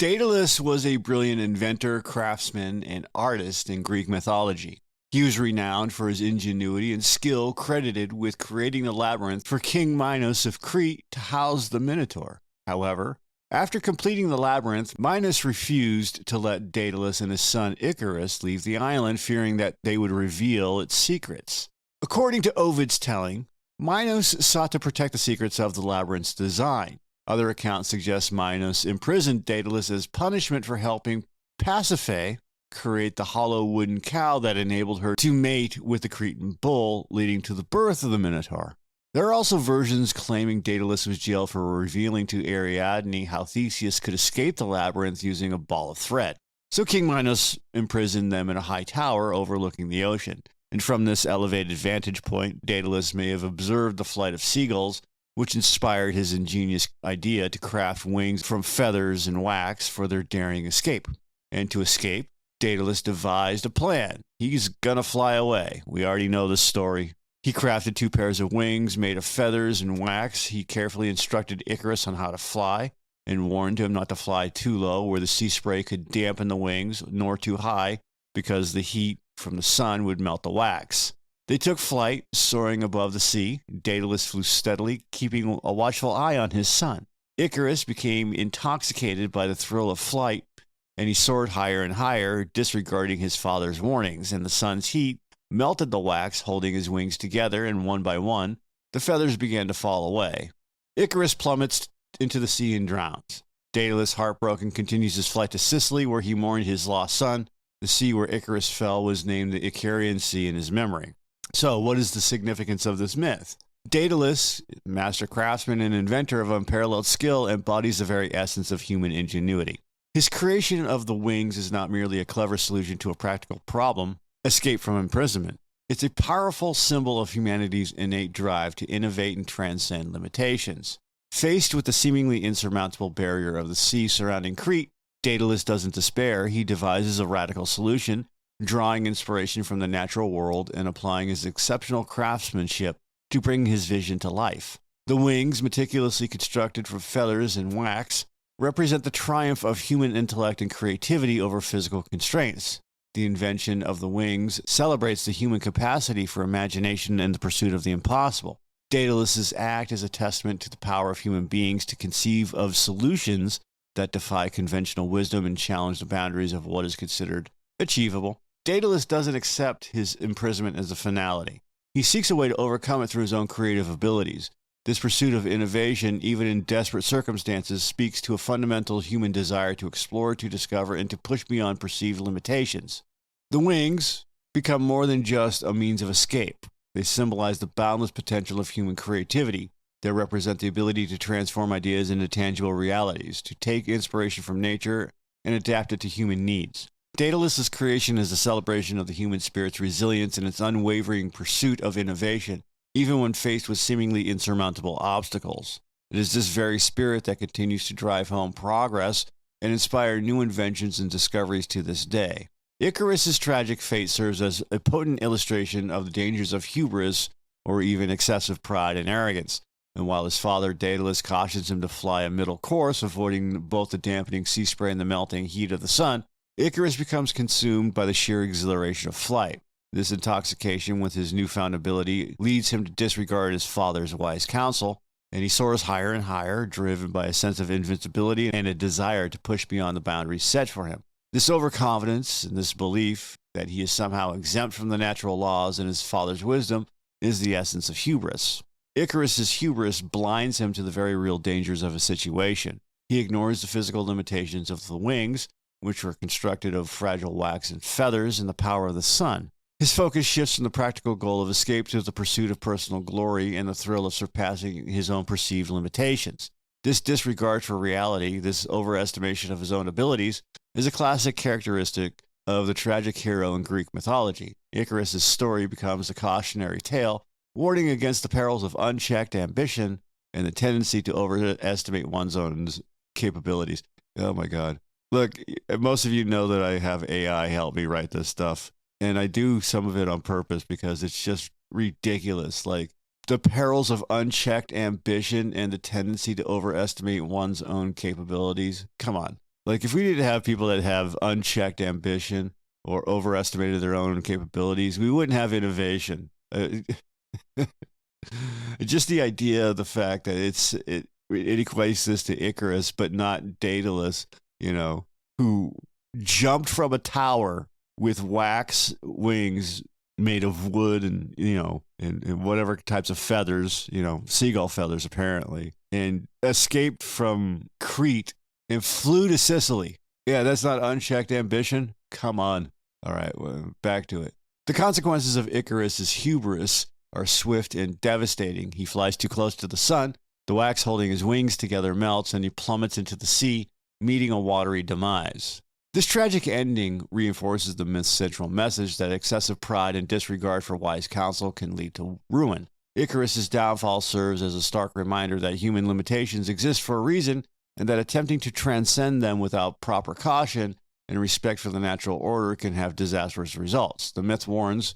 Daedalus was a brilliant inventor, craftsman, and artist in Greek mythology. He was renowned for his ingenuity and skill, credited with creating the Labyrinth for King Minos of Crete to house the Minotaur. However, after completing the Labyrinth, Minos refused to let Daedalus and his son Icarus leave the island, fearing that they would reveal its secrets. According to Ovid's telling, Minos sought to protect the secrets of the labyrinth's design. Other accounts suggest Minos imprisoned Daedalus as punishment for helping Pasiphae create the hollow wooden cow that enabled her to mate with the Cretan Bull, leading to the birth of the Minotaur. There are also versions claiming Daedalus was jailed for revealing to Ariadne how Theseus could escape the labyrinth using a ball of thread. So King Minos imprisoned them in a high tower overlooking the ocean. And from this elevated vantage point, Daedalus may have observed the flight of seagulls, which inspired his ingenious idea to craft wings from feathers and wax for their daring escape. And to escape, Daedalus devised a plan. He's gonna fly away. We already know this story. He crafted 2 pairs of wings made of feathers and wax. He carefully instructed Icarus on how to fly and warned him not to fly too low where the sea spray could dampen the wings, nor too high because the heat from the sun would melt the wax. They took flight, soaring above the sea. Daedalus flew steadily, keeping a watchful eye on his son. Icarus became intoxicated by the thrill of flight, and he soared higher and higher, disregarding his father's warnings, and the sun's heat melted the wax, holding his wings together, and one by one, the feathers began to fall away. Icarus plummets into the sea and drowns. Daedalus, heartbroken, continues his flight to Sicily, where he mourned his lost son. The sea where Icarus fell was named the Icarian Sea in his memory. So, what is the significance of this myth? Daedalus, master craftsman and inventor of unparalleled skill, embodies the very essence of human ingenuity. His creation of the wings is not merely a clever solution to a practical problem, escape from imprisonment. It's a powerful symbol of humanity's innate drive to innovate and transcend limitations. Faced with the seemingly insurmountable barrier of the sea surrounding Crete, Daedalus doesn't despair. He devises a radical solution, drawing inspiration from the natural world and applying his exceptional craftsmanship to bring his vision to life. The wings, meticulously constructed from feathers and wax, represent the triumph of human intellect and creativity over physical constraints. The invention of the wings celebrates the human capacity for imagination and the pursuit of the impossible. Daedalus's act is a testament to the power of human beings to conceive of solutions that defy conventional wisdom and challenge the boundaries of what is considered achievable. Daedalus doesn't accept his imprisonment as a finality. He seeks a way to overcome it through his own creative abilities. This pursuit of innovation, even in desperate circumstances, speaks to a fundamental human desire to explore, to discover, and to push beyond perceived limitations. The wings become more than just a means of escape. They symbolize the boundless potential of human creativity. They represent the ability to transform ideas into tangible realities, to take inspiration from nature and adapt it to human needs. Daedalus's creation is a celebration of the human spirit's resilience and its unwavering pursuit of innovation, even when faced with seemingly insurmountable obstacles. It is this very spirit that continues to drive home progress and inspire new inventions and discoveries to this day. Icarus's tragic fate serves as a potent illustration of the dangers of hubris, or even excessive pride and arrogance. And while his father Daedalus cautions him to fly a middle course, avoiding both the dampening sea spray and the melting heat of the sun, Icarus becomes consumed by the sheer exhilaration of flight. This intoxication with his newfound ability leads him to disregard his father's wise counsel, and he soars higher and higher, driven by a sense of invincibility and a desire to push beyond the boundaries set for him. This overconfidence and this belief that he is somehow exempt from the natural laws and his father's wisdom is the essence of hubris. Icarus's hubris blinds him to the very real dangers of his situation. He ignores the physical limitations of the wings, which were constructed of fragile wax and feathers, and the power of the sun. His focus shifts from the practical goal of escape to the pursuit of personal glory and the thrill of surpassing his own perceived limitations. This disregard for reality, this overestimation of his own abilities, is a classic characteristic of the tragic hero in Greek mythology. Icarus's story becomes a cautionary tale, warning against the perils of unchecked ambition and the tendency to overestimate one's own capabilities. Oh my God. Look, most of you know that I have AI help me write this stuff, and I do some of it on purpose because it's just ridiculous. Like, the perils of unchecked ambition and the tendency to overestimate one's own capabilities. Come on. Like, if we didn't have people that have unchecked ambition or overestimated their own capabilities, we wouldn't have innovation. Just the idea of the fact that it equates this to Icarus, but not Daedalus, who jumped from a tower with wax wings made of wood and whatever types of feathers, seagull feathers apparently, and escaped from Crete and flew to Sicily. Yeah, that's not unchecked ambition. Come on. All right, well, back to it. The consequences of Icarus's hubris are swift and devastating. He flies too close to the sun. The wax holding his wings together melts, and he plummets into the sea, meeting a watery demise. This tragic ending reinforces the myth's central message that excessive pride and disregard for wise counsel can lead to ruin. Icarus's downfall serves as a stark reminder that human limitations exist for a reason, and that attempting to transcend them without proper caution and respect for the natural order can have disastrous results. The myth warns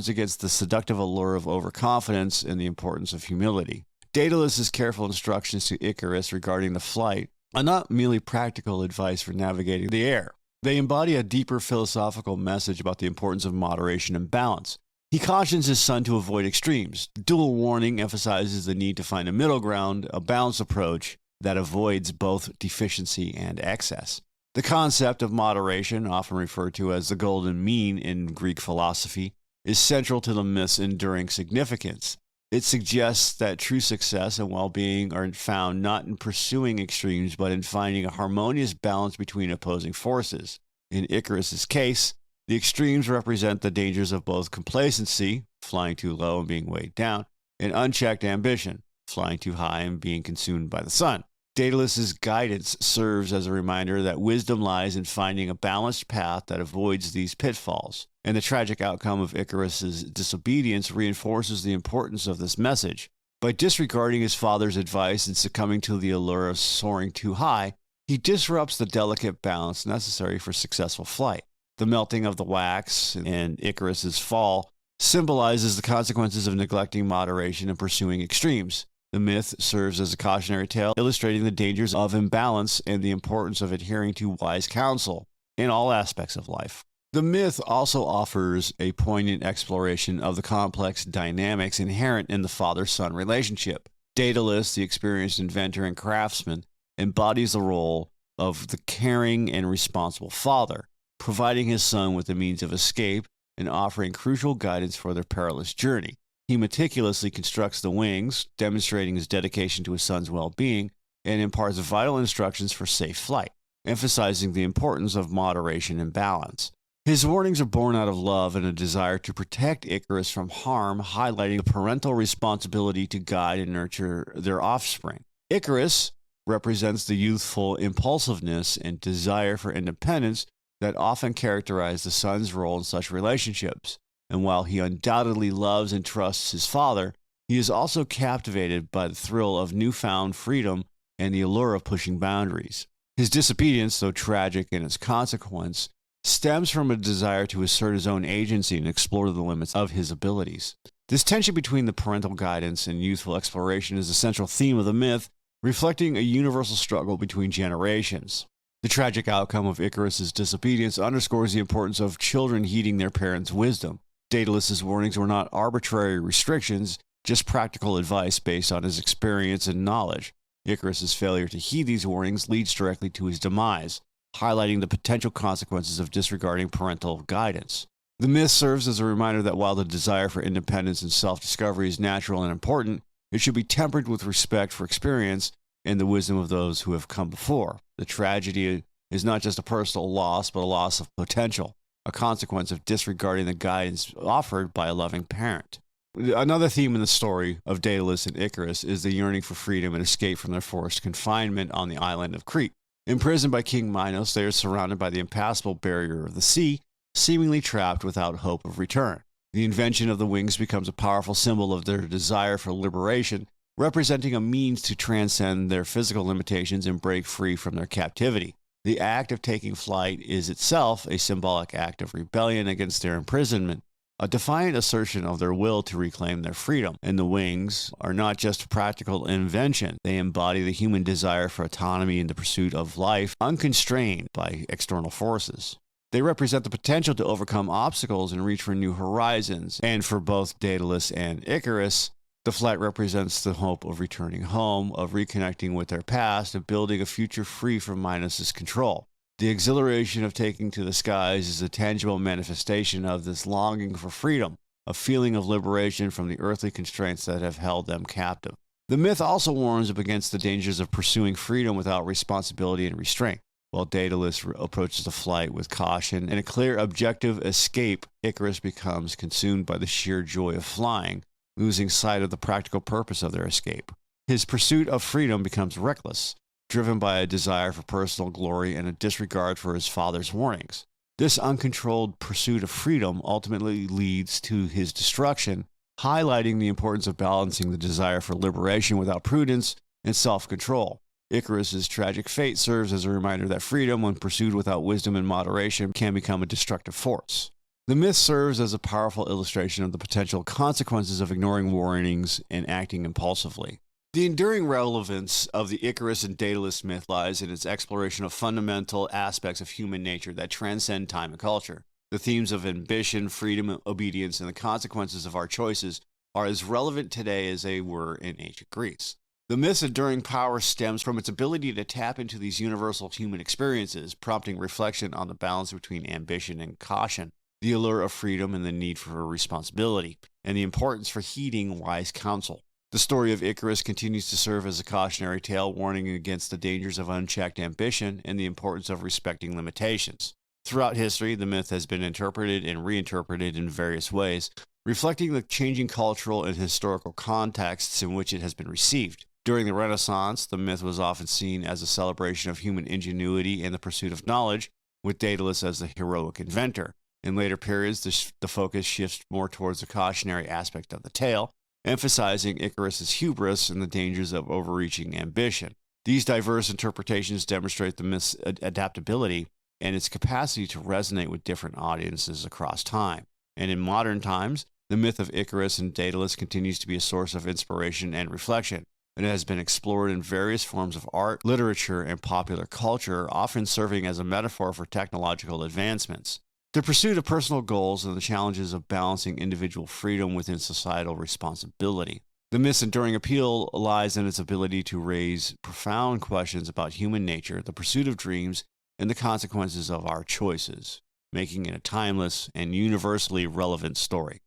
against the seductive allure of overconfidence and the importance of humility. Daedalus' careful instructions to Icarus regarding the flight are not merely practical advice for navigating the air. They embody a deeper philosophical message about the importance of moderation and balance. He cautions his son to avoid extremes. The dual warning emphasizes the need to find a middle ground, a balanced approach that avoids both deficiency and excess. The concept of moderation, often referred to as the golden mean in Greek philosophy, is central to the myth's enduring significance. It suggests that true success and well-being are found not in pursuing extremes, but in finding a harmonious balance between opposing forces. In Icarus's case, the extremes represent the dangers of both complacency, flying too low and being weighed down, and unchecked ambition, flying too high and being consumed by the sun. Daedalus's guidance serves as a reminder that wisdom lies in finding a balanced path that avoids these pitfalls, and the tragic outcome of Icarus's disobedience reinforces the importance of this message. By disregarding his father's advice and succumbing to the allure of soaring too high, he disrupts the delicate balance necessary for successful flight. The melting of the wax and Icarus's fall symbolizes the consequences of neglecting moderation and pursuing extremes. The myth serves as a cautionary tale, illustrating the dangers of imbalance and the importance of adhering to wise counsel in all aspects of life. The myth also offers a poignant exploration of the complex dynamics inherent in the father-son relationship. Daedalus, the experienced inventor and craftsman, embodies the role of the caring and responsible father, providing his son with the means of escape and offering crucial guidance for their perilous journey. He meticulously constructs the wings, demonstrating his dedication to his son's well-being, and imparts vital instructions for safe flight, emphasizing the importance of moderation and balance. His warnings are born out of love and a desire to protect Icarus from harm, highlighting the parental responsibility to guide and nurture their offspring. Icarus represents the youthful impulsiveness and desire for independence that often characterize the son's role in such relationships. And while he undoubtedly loves and trusts his father, he is also captivated by the thrill of newfound freedom and the allure of pushing boundaries. His disobedience, though tragic in its consequence, stems from a desire to assert his own agency and explore the limits of his abilities. This tension between the parental guidance and youthful exploration is a central theme of the myth, reflecting a universal struggle between generations. The tragic outcome of Icarus's disobedience underscores the importance of children heeding their parents' wisdom. Daedalus's warnings were not arbitrary restrictions, just practical advice based on his experience and knowledge. Icarus's failure to heed these warnings leads directly to his demise, highlighting the potential consequences of disregarding parental guidance. The myth serves as a reminder that while the desire for independence and self-discovery is natural and important, it should be tempered with respect for experience and the wisdom of those who have come before. The tragedy is not just a personal loss, but a loss of potential, a consequence of disregarding the guidance offered by a loving parent. Another theme in the story of Daedalus and Icarus is the yearning for freedom and escape from their forced confinement on the island of Crete. Imprisoned by King Minos, they are surrounded by the impassable barrier of the sea, seemingly trapped without hope of return. The invention of the wings becomes a powerful symbol of their desire for liberation, representing a means to transcend their physical limitations and break free from their captivity. The act of taking flight is itself a symbolic act of rebellion against their imprisonment, a defiant assertion of their will to reclaim their freedom. And the wings are not just a practical invention. They embody the human desire for autonomy in the pursuit of life, unconstrained by external forces. They represent the potential to overcome obstacles and reach for new horizons. And for both Daedalus and Icarus, the flight represents the hope of returning home, of reconnecting with their past, of building a future free from Minos' control. The exhilaration of taking to the skies is a tangible manifestation of this longing for freedom, a feeling of liberation from the earthly constraints that have held them captive. The myth also warns up against the dangers of pursuing freedom without responsibility and restraint. While Daedalus approaches the flight with caution and a clear objective escape, Icarus becomes consumed by the sheer joy of flying, losing sight of the practical purpose of their escape. His pursuit of freedom becomes reckless, driven by a desire for personal glory and a disregard for his father's warnings. This uncontrolled pursuit of freedom ultimately leads to his destruction, highlighting the importance of balancing the desire for liberation without prudence and self-control. Icarus's tragic fate serves as a reminder that freedom, when pursued without wisdom and moderation, can become a destructive force. The myth serves as a powerful illustration of the potential consequences of ignoring warnings and acting impulsively. The enduring relevance of the Icarus and Daedalus myth lies in its exploration of fundamental aspects of human nature that transcend time and culture. The themes of ambition, freedom, obedience, and the consequences of our choices are as relevant today as they were in ancient Greece. The myth's enduring power stems from its ability to tap into these universal human experiences, prompting reflection on the balance between ambition and caution, the allure of freedom and the need for responsibility, and the importance for heeding wise counsel. The story of Icarus continues to serve as a cautionary tale, warning against the dangers of unchecked ambition and the importance of respecting limitations. Throughout history, the myth has been interpreted and reinterpreted in various ways, reflecting the changing cultural and historical contexts in which it has been received. During the Renaissance, the myth was often seen as a celebration of human ingenuity and the pursuit of knowledge, with Daedalus as the heroic inventor. In later periods, the focus shifts more towards the cautionary aspect of the tale, emphasizing Icarus's hubris and the dangers of overreaching ambition. These diverse interpretations demonstrate the myth's adaptability and its capacity to resonate with different audiences across time. And in modern times, the myth of Icarus and Daedalus continues to be a source of inspiration and reflection. It has been explored in various forms of art, literature, and popular culture, often serving as a metaphor for technological advancements. The pursuit of personal goals and the challenges of balancing individual freedom within societal responsibility. The myth's enduring appeal lies in its ability to raise profound questions about human nature, the pursuit of dreams, and the consequences of our choices, making it a timeless and universally relevant story.